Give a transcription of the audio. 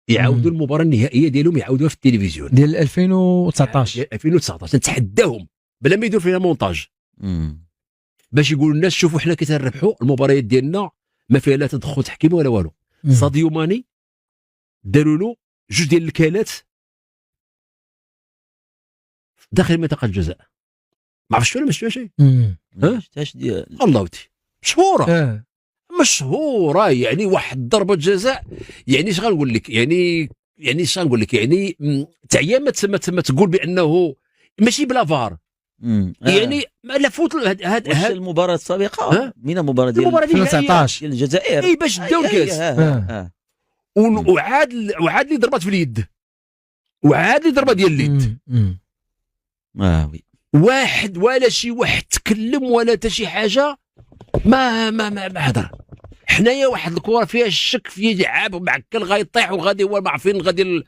يعاودوا المباراه النهائيه ديالهم يعاودوها في التلفزيون ديال 2019 نتحداهم بلا ما يدير فيها مونتاج باش يقولوا الناس شوفوا حنا كي تنربحوا المباريات ديالنا ما فيها لا تدخل تحكيم ولا والو. ساديو ماني داروا له 2 ديال الكالات داخل منطقه الجزاء، ما عرفتش ولا ما شفتش ما شفتهاش ديال الله ودي مشهوره مشهوره يعني واحد ضربه جزاء يعني اش غنقول لك يعني اش غنقول لك يعني تعيا ما تقول بانه ماشي بلا فار يعني ما لا فوت واش المباراه السابقه من المباراه ديال 2019 ديال الجزائر اي باش داو الكاس وعاد لي ضربات في اليد وعاد لي ضربه ديال اليد وي واحد ولا شي واحد تكلم ولا حتى شي حاجه ما هضر. حنايا واحد الكره فيها الشك في لعاب معكل غيطيح وغادي هو ما عارفين غادي